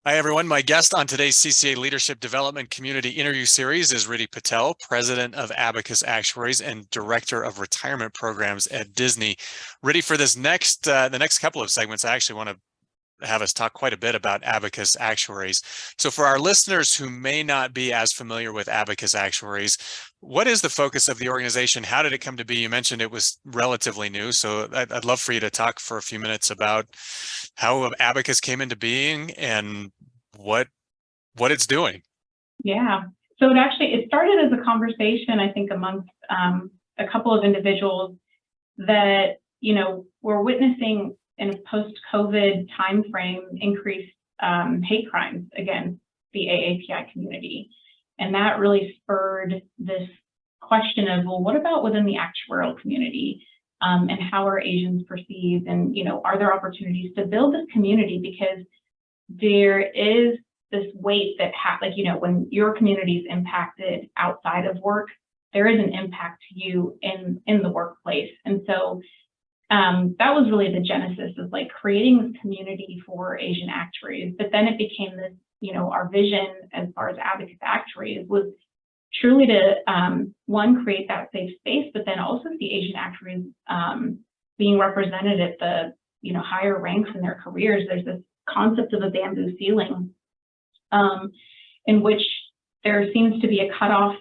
Hi, everyone. My guest on today's CCA Leadership Development Community Interview Series is Rhiddi Patel, President of Abacus Actuaries and Director of Retirement Programs at Disney. Rhiddi, for this the next couple of segments, I actually want to have us talk quite a bit about Abacus Actuaries. So for our listeners who may not be as familiar with Abacus Actuaries, what is the focus of the organization? How did it come to be? You mentioned it was relatively new, so I'd love for you to talk for a few minutes about how Abacus came into being and what what it's doing. Yeah. So it started as a conversation, I think, amongst a couple of individuals that, were witnessing in a post-COVID timeframe increased hate crimes against the AAPI community. And that really spurred this question of, well, what about within the actuarial community? And how are Asians perceived? And, are there opportunities to build this community? Because there is this weight that when your community is impacted outside of work, there is an impact to you in the workplace. And so that was really the genesis of creating this community for Asian actuaries. But then it became this, our vision as far as Abacus Actuaries was truly to one, create that safe space, but then also see Asian actuaries being represented at the higher ranks in their careers. There's this concept of a bamboo ceiling, in which there seems to be a cutoff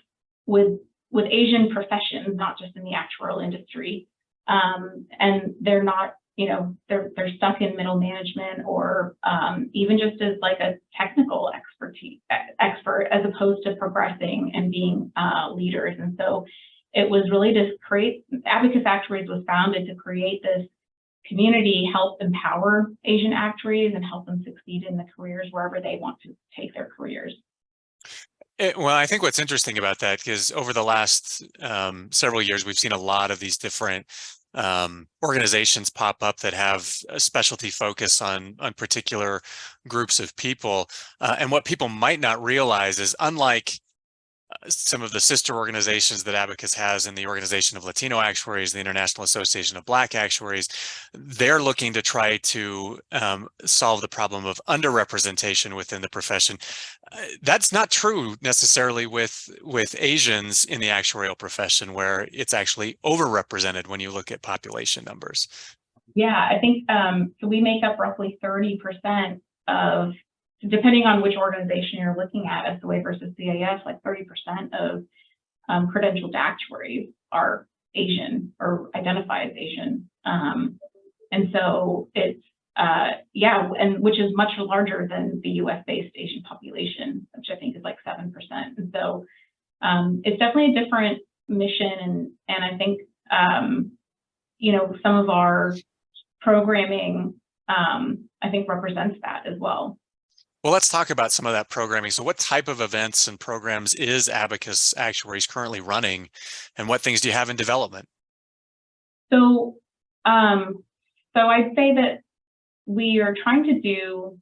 with Asian professions, not just in the actuarial industry, and they're not, they're stuck in middle management or even just as like a technical expert, as opposed to progressing and being leaders. And so it was really to create, Abacus Actuaries was founded to create this community, help empower Asian actuaries and help them succeed in the careers wherever they want to take their careers. Well, I think what's interesting about that is over the last several years, we've seen a lot of these different organizations pop up that have a specialty focus on particular groups of people. And what people might not realize is, unlike some of the sister organizations that Abacus has in the Organization of Latino Actuaries, the International Association of Black Actuaries, they're looking to try to solve the problem of underrepresentation within the profession. That's not true necessarily with Asians in the actuarial profession, where it's actually overrepresented when you look at population numbers. Yeah, I think so. We make up roughly 30% of, depending on which organization you're looking at, SOA versus CAS, like 30% of credentialed actuaries are Asian or identify as Asian. And so it's, and which is much larger than the US-based Asian population, which I think is like 7%. And so it's definitely a different mission. And I think, some of our programming, I think, represents that as well. Well, let's talk about some of that programming. So what type of events and programs is Abacus Actuaries currently running, and what things do you have in development? So, I'd say that we are trying to do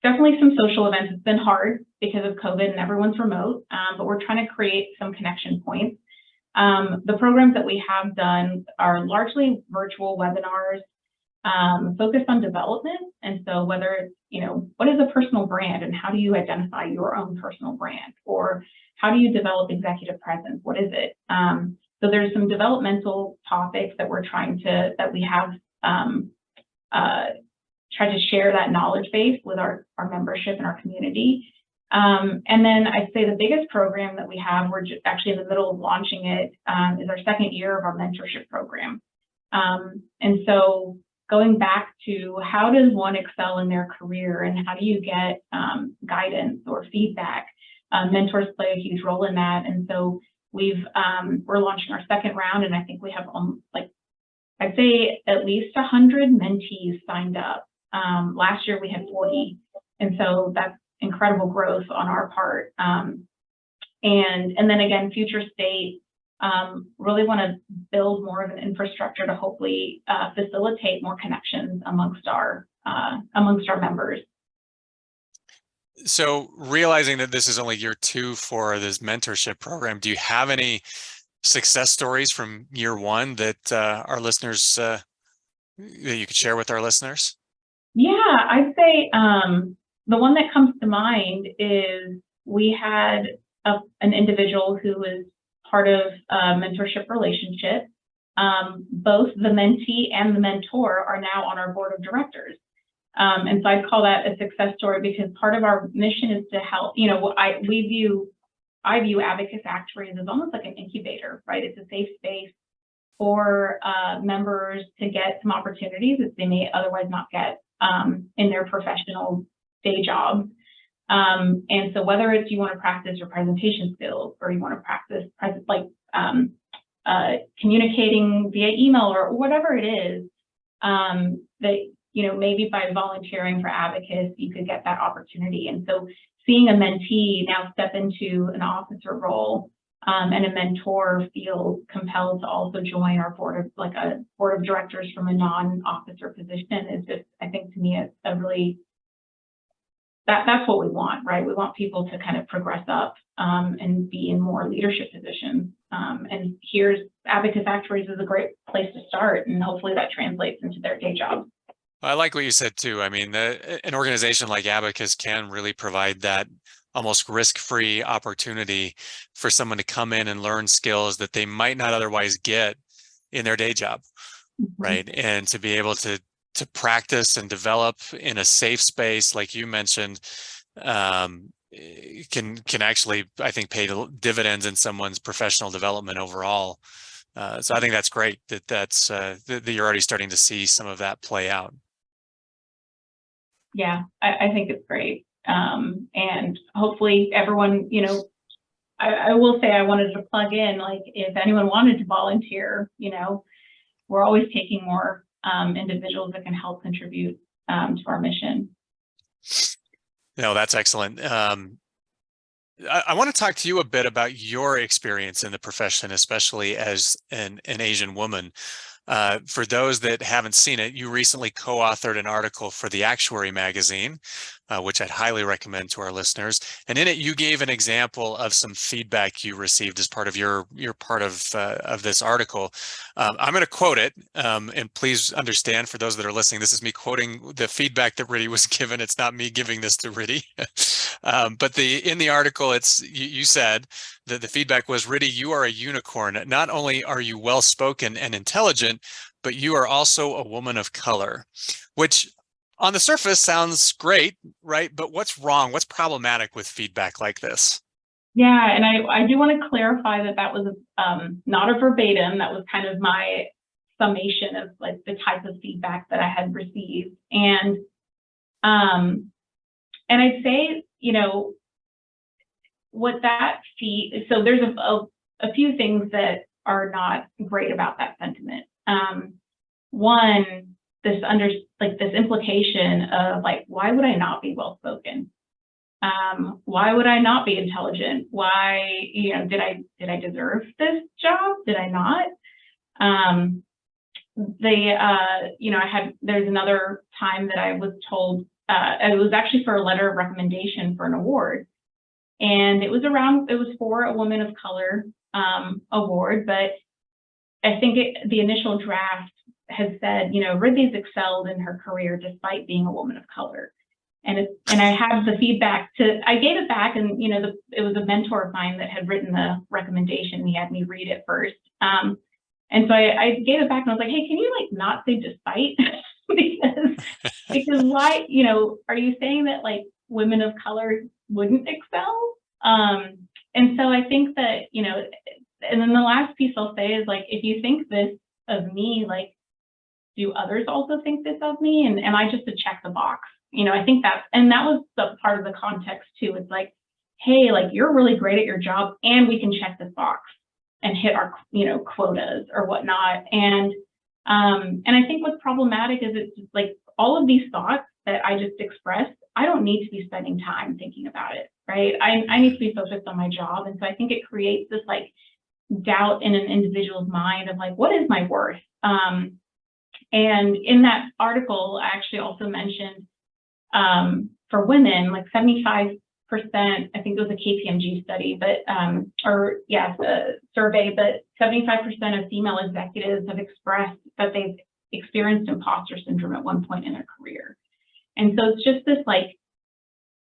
definitely some social events. It's been hard because of COVID and everyone's remote, but we're trying to create some connection points. The programs that we have done are largely virtual webinars, focused on development. And so whether it's, what is a personal brand and how do you identify your own personal brand, or how do you develop executive presence? What is it? So there's some developmental topics that we have tried to share that knowledge base with our membership and our community. And then I'd say the biggest program that we have, we're actually in the middle of launching it, is our second year of our mentorship program. And so going back to how does one excel in their career and how do you get guidance or feedback? Mentors play a huge role in that. And so we're launching our second round, and I think we have I'd say at least 100 mentees signed up. Last year we had 40, and so that's incredible growth on our part. And then again, future state, really want to build more of an infrastructure to hopefully facilitate more connections amongst our members. So realizing that this is only year 2 for this mentorship program, do you have any success stories from year 1 that our listeners that you could share with our listeners? Yeah, I'd say the one that comes to mind is we had an individual who was part of a mentorship relationship. Both the mentee and the mentor are now on our board of directors. And so I'd call that a success story because part of our mission is to help, I view Abacus Actuaries as almost like an incubator, right? It's a safe space for members to get some opportunities that they may otherwise not get in their professional day jobs. And so whether it's you want to practice your presentation skills or you want to practice communicating via email or whatever it is, that, maybe by volunteering for Abacus, you could get that opportunity. And so seeing a mentee now step into an officer role and a mentor feel compelled to also join our board of directors from a non-officer position is just, I think, to me, a really, that's what we want, right? We want people to kind of progress up and be in more leadership positions. And here's Abacus Actuaries is a great place to start, and hopefully that translates into their day job. I like what you said too. I mean, an organization like Abacus can really provide that almost risk-free opportunity for someone to come in and learn skills that they might not otherwise get in their day job, right? And to be able to practice and develop in a safe space, like you mentioned, can actually, I think, pay dividends in someone's professional development overall. So I think that's great that you're already starting to see some of that play out. Yeah, I think it's great. And hopefully everyone, I will say I wanted to plug in, like, if anyone wanted to volunteer, we're always taking more individuals that can help contribute to our mission. No, that's excellent. I want to talk to you a bit about your experience in the profession, especially as an Asian woman. For those that haven't seen it, you recently co-authored an article for the Actuary magazine, which I'd highly recommend to our listeners. And in it, you gave an example of some feedback you received as part of your part of this article. I'm going to quote it, and please understand, for those that are listening, this is me quoting the feedback that Rhiddi was given. It's not me giving this to Rhiddi. But in the article, you said that the feedback was, Rhiddi, you are a unicorn. Not only are you well-spoken and intelligent, but you are also a woman of color, which on the surface sounds great, right? But what's wrong? What's problematic with feedback like this? Yeah, and I do want to clarify that was not a verbatim. That was kind of my summation of like the type of feedback that I had received. And I'd say, what that so there's a few things that are not great about that sentiment. One, this implication of like, why would I not be well spoken? Why would I not be intelligent? Why, did I deserve this job? Did I not? There's another time that I was told, it was actually for a letter of recommendation for an award. And it was for a Woman of Color award, but I think the initial draft has said, Rhiddi's excelled in her career despite being a woman of color. And I have the feedback I gave it back, and it was a mentor of mine that had written the recommendation. He had me read it first. And so I gave it back and I was like, hey, can you like not say despite? because why, are you saying that like women of color wouldn't excel? And so I think that, and then the last piece I'll say is like, if you think this of me, like, do others also think this of me? And am I just to check the box? I think that was the part of the context too. It's like, hey, like, you're really great at your job and we can check this box and hit our, quotas or whatnot. And I think what's problematic is it's just like all of these thoughts that I just expressed, I don't need to be spending time thinking about it, right? I need to be focused on my job. And so I think it creates this like doubt in an individual's mind of like, what is my worth? And in that article, I actually also mentioned for women, like 75%, I think it was a KPMG study, but survey, but 75% of female executives have expressed that they've experienced imposter syndrome at one point in their career. And so it's just this, like,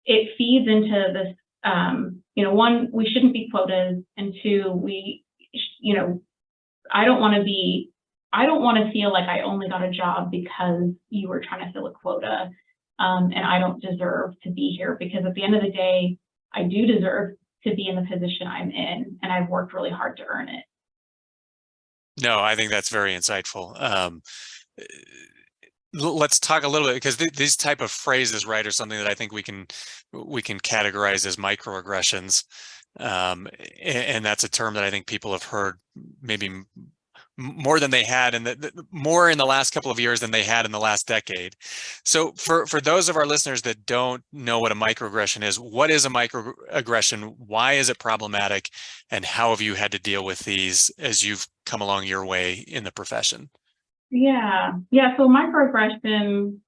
it feeds into this, one, we shouldn't be quotas, and two, I don't want to feel like I only got a job because you were trying to fill a quota, and I don't deserve to be here, because at the end of the day, I do deserve to be in the position I'm in, and I've worked really hard to earn it. No, I think that's very insightful. Let's talk a little bit, because these type of phrases, right, are something that I think we can categorize as microaggressions, and that's a term that I think people have heard maybe more than they had, and more in the last couple of years than they had in the last decade. So for those of our listeners that don't know what a microaggression is, what is a microaggression? Why is it problematic? And how have you had to deal with these as you've come along your way in the profession? Yeah. So microaggression,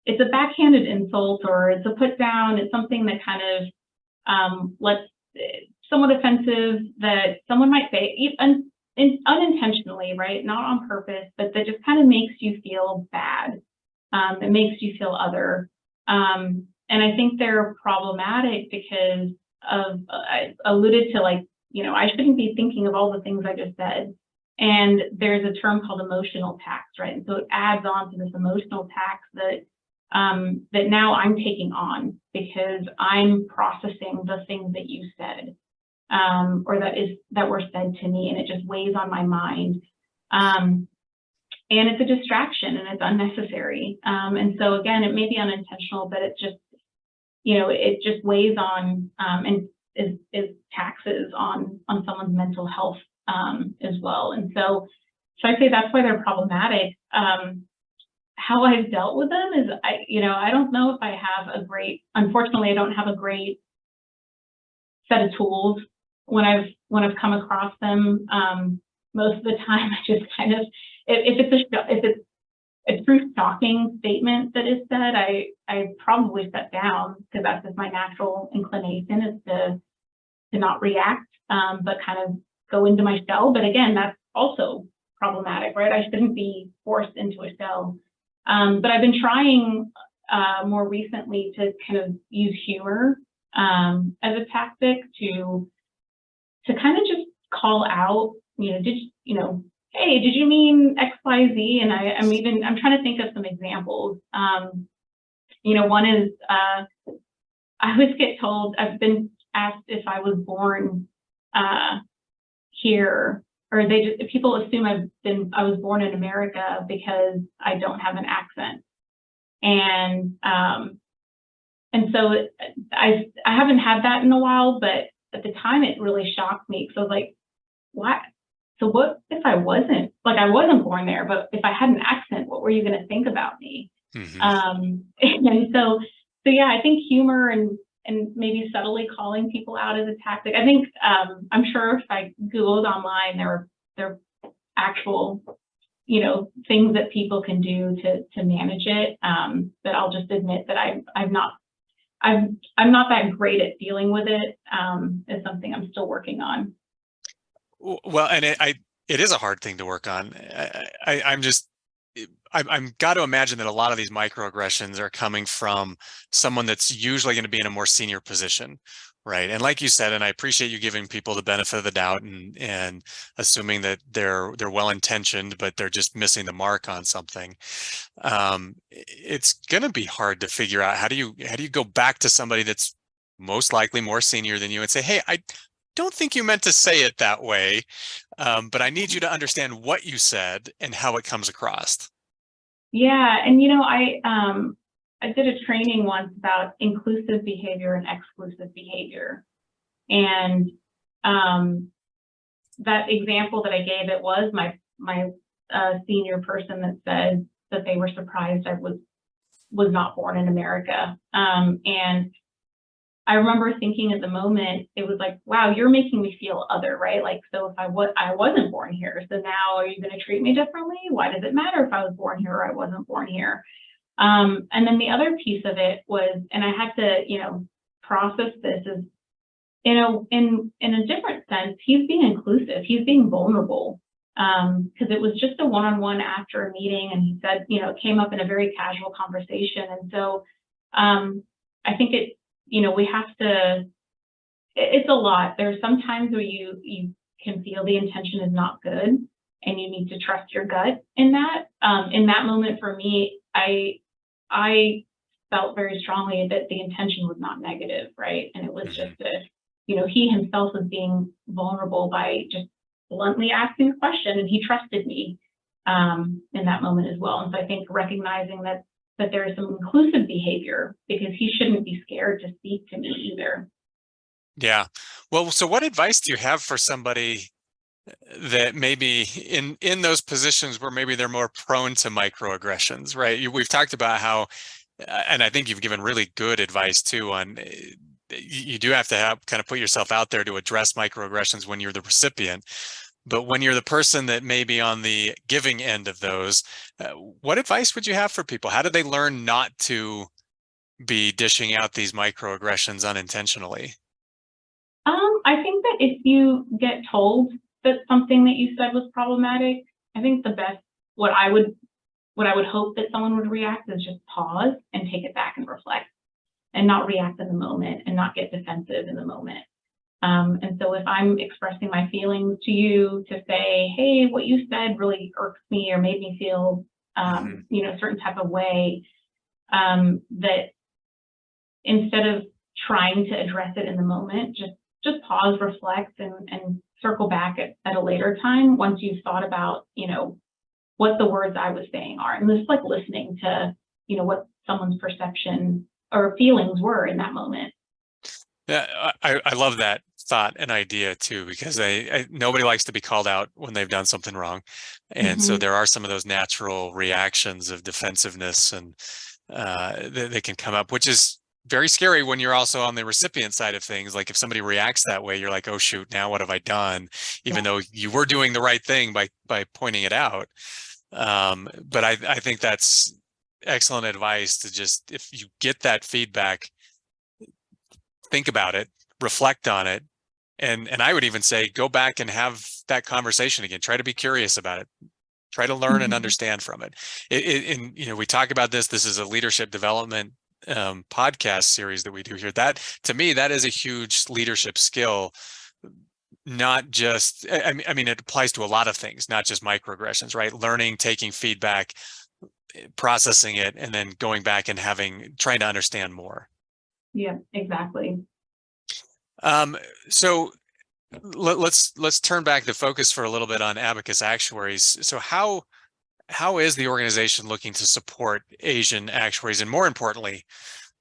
it's a backhanded insult, or it's a put down. It's something that kind of somewhat offensive, that someone might say unintentionally, right? Not on purpose, but that just kind of makes you feel bad. It makes you feel other. And I think they're problematic because I alluded to, like, I shouldn't be thinking of all the things I just said. And there's a term called emotional tax, right? And so it adds on to this emotional tax that now I'm taking on, because I'm processing the things that you said, or that were said to me, and it just weighs on my mind. And it's a distraction, and it's unnecessary. And so again, it may be unintentional, but it just weighs on, and is taxes on someone's mental health as well. And so I say that's why they're problematic. How I've dealt with them is, I don't know if I have unfortunately, I don't have a great set of tools when I've come across them. Most of the time, I just kind of, if it's a true shocking statement that is said, I probably shut down, because that's just my natural inclination, is to not react, but kind of go into my shell. But again, that's also problematic, right? I shouldn't be forced into a shell. But I've been trying more recently to kind of use humor as a tactic to kind of just call out, hey, did you mean X, Y, Z? And I'm trying to think of some examples. One is, I always get told, I've been asked if I was born here, or people assume I was born in America because I don't have an accent. And so I haven't had that in a while, but at the time it really shocked me. So I was like, what? So what if I wasn't born there, but if I had an accent, what were you going to think about me? Mm-hmm. And so yeah, I think humor and maybe subtly calling people out as a tactic. I think I'm sure if I Googled online, there are actual things that people can do to manage it. But I'll just admit that I'm not that great at dealing with it. It's something I'm still working on. Well, and it is a hard thing to work on. I'm got to imagine that a lot of these microaggressions are coming from someone that's usually going to be in a more senior position, right? And like you said, and I appreciate you giving people the benefit of the doubt and assuming that they're well-intentioned, but they're just missing the mark on something. It's going to be hard to figure out how do you go back to somebody that's most likely more senior than you and say, hey, I don't think you meant to say it that way, but I need you to understand what you said and how it comes across. Yeah, and I did a training once about inclusive behavior and exclusive behavior, and that example that I gave, it was my senior person that said that they were surprised I was not born in America, and I remember thinking at the moment, it was like, wow, you're making me feel other, right? Like, so if I wasn't born here, so now are you going to treat me differently? Why does it matter if I was born here or I wasn't born here? And then the other piece of it was, and I had to, process this as, in a different sense, he's being inclusive, he's being vulnerable. because it was just a one-on-one after a meeting, and he said, it came up in a very casual conversation. And so I think we have to, it's a lot. There's some times where you can feel the intention is not good, and you need to trust your gut in that. In that moment for me, I felt very strongly that the intention was not negative, right? And it was just he himself was being vulnerable by just bluntly asking a question, and he trusted me in that moment as well. And so I think recognizing that there is some inclusive behavior, because he shouldn't be scared to speak to me either. Yeah. Well, so what advice do you have for somebody that maybe in those positions where maybe they're more prone to microaggressions, right? We've talked about how, and I think you've given really good advice too on you do have to kind of put yourself out there to address microaggressions when you're the recipient. But when you're the person that may be on the giving end of those, what advice would you have for people? How do they learn not to be dishing out these microaggressions unintentionally? I think that if you get told that something that you said was problematic, I think the best, what I would hope that someone would react is just pause and take it back and reflect, and not react in the moment, and not get defensive in the moment. And so if I'm expressing my feelings to you, to say, hey, what you said really irks me or made me feel, a certain type of way, that instead of trying to address it in the moment, just pause, reflect, and circle back at a later time once you've thought about, what the words I was saying are. And just like listening to, what someone's perception or feelings were in that moment. Yeah, I love that thought and idea too, because nobody likes to be called out when they've done something wrong. And so there are some of those natural reactions of defensiveness and they can come up, which is very scary when you're also on the recipient side of things. Like if somebody reacts that way, you're like, oh shoot, now what have I done? Even though you were doing the right thing by pointing it out. But I think that's excellent advice to just, if you get that feedback, think about it, reflect on it. And I would even say, go back and have that conversation again. Try to be curious about it. Try to learn and understand from it. And we talk about this. This is a leadership development podcast series that we do here. That, to me, that is a huge leadership skill. Not just, I mean, it applies to a lot of things, not just microaggressions, right? Learning, taking feedback, processing it, and then going back and trying to understand more. Yeah, exactly. So let's turn back the focus for a little bit on Abacus Actuaries. So how is the organization looking to support Asian actuaries, and more importantly,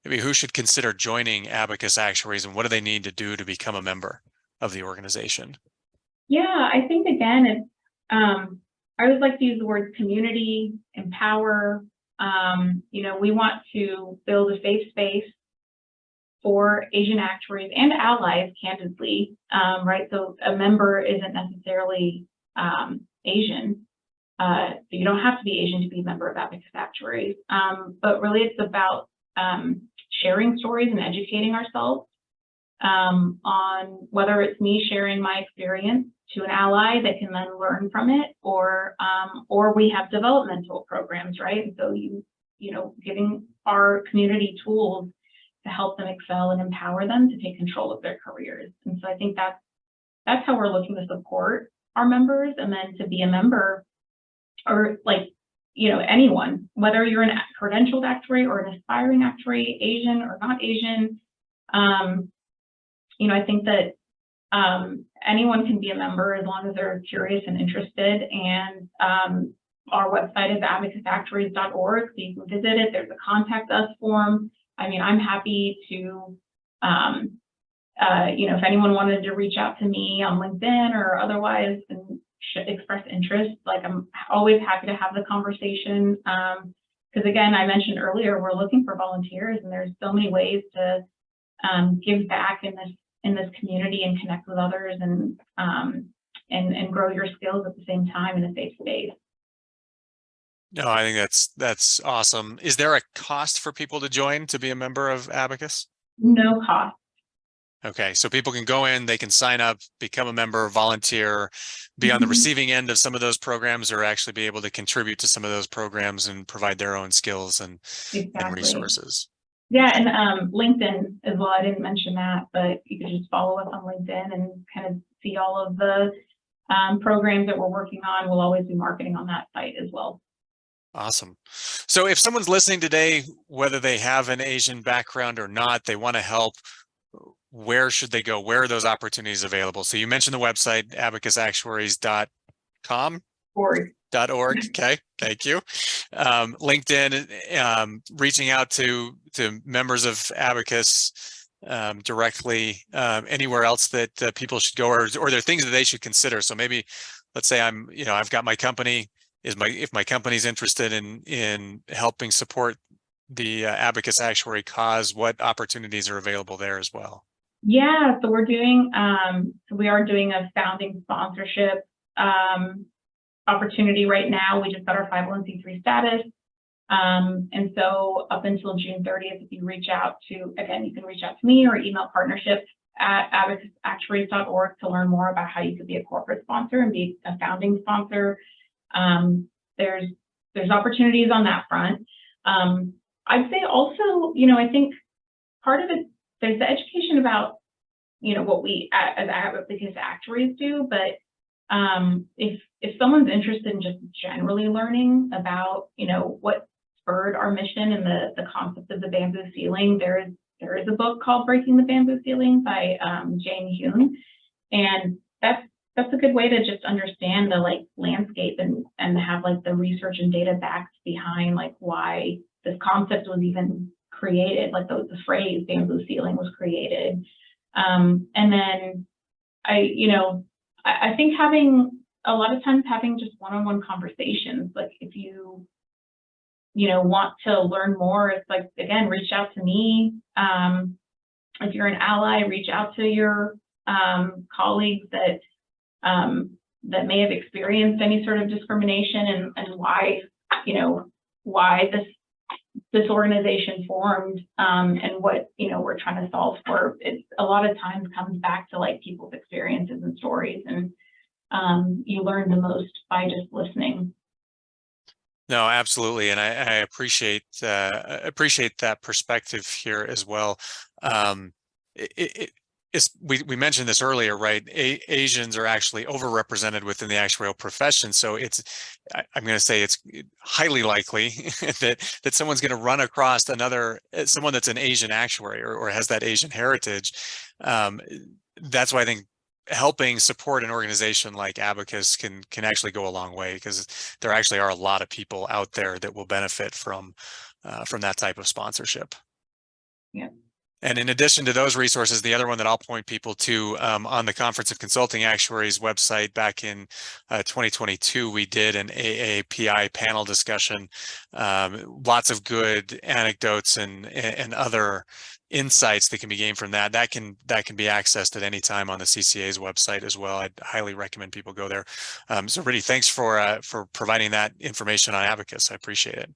maybe who should consider joining Abacus Actuaries, and what do they need to do to become a member of the organization? Yeah, I think again, it's I always like to use the words community, empower. We want to build a safe space for Asian actuaries and allies, candidly, right? So a member isn't necessarily Asian. You don't have to be Asian to be a member of Abacus Actuaries, but really it's about sharing stories and educating ourselves on whether it's me sharing my experience to an ally that can then learn from it, or we have developmental programs, right? And so giving our community tools to help them excel and empower them to take control of their careers. And so I think that's how we're looking to support our members. And then to be a member, or anyone, whether you're a credentialed actuary or an aspiring actuary, Asian or not Asian, I think that anyone can be a member as long as they're curious and interested. And our website is abacusactuaries.org, so you can visit it. There's a contact us form. I mean, I'm happy to, if anyone wanted to reach out to me on LinkedIn or otherwise and express interest, I'm always happy to have the conversation. Because again, I mentioned earlier, we're looking for volunteers, and there's so many ways to give back in this community and connect with others and grow your skills at the same time in a safe space. No, I think that's awesome. Is there a cost for people to join to be a member of Abacus? No cost. Okay, so people can go in, they can sign up, become a member, volunteer, be on the Mhm. receiving end of some of those programs, or actually be able to contribute to some of those programs and provide their own skills and Exactly. resources. Yeah, and LinkedIn as well. I didn't mention that, but you can just follow us on LinkedIn and kind of see all of the programs that we're working on. We'll always be marketing on that site as well. Awesome. So if someone's listening today, whether they have an Asian background or not, they want to help, where should they go? Where are those opportunities available? So you mentioned the website, abacusactuaries.com. Or .org. Okay, thank you. LinkedIn, reaching out to members of Abacus directly. Anywhere else that people should go, or there are things that they should consider. So maybe, let's say I've got my company. If my company's interested in helping support the Abacus Actuary cause, what opportunities are available there as well? yeah, so we are doing a founding sponsorship opportunity right now. We just got our 501c3 status. And so up until June 30th, if you reach out to, again, you can reach out to me or email partnership@abacusactuaries.org to learn more about how you could be a corporate sponsor and be a founding sponsor. There's opportunities on that front. I'd say also, I think part of it, there's the education about, what we as Abacus actuaries do, but if someone's interested in just generally learning about, what spurred our mission and the concept of the bamboo ceiling, there is a book called Breaking the Bamboo Ceiling by Jane Hume, and that's a good way to just understand the landscape and have the research and data backed behind why this concept was even created, the phrase bamboo ceiling was created. And then I think a lot of times having just one-on-one conversations, if you want to learn more, it's again, reach out to me. If you're an ally, reach out to your colleagues that may have experienced any sort of discrimination and why this organization formed, and what we're trying to solve for. It a lot of times comes back to people's experiences and stories, and you learn the most by just listening. No, absolutely, and I appreciate that perspective here as well. We mentioned this earlier, right? Asians are actually overrepresented within the actuarial profession, so I'm going to say it's highly likely that someone's going to run across someone that's an Asian actuary or has that Asian heritage. That's why I think helping support an organization like Abacus can actually go a long way, because there actually are a lot of people out there that will benefit from that type of sponsorship. Yeah. And in addition to those resources, the other one that I'll point people to, on the Conference of Consulting Actuaries website back in 2022, we did an AAPI panel discussion. Lots of good anecdotes and other insights that can be gained from that. That can be accessed at any time on the CCA's website as well. I'd highly recommend people go there. So Rhiddi, thanks for providing that information on Abacus. I appreciate it.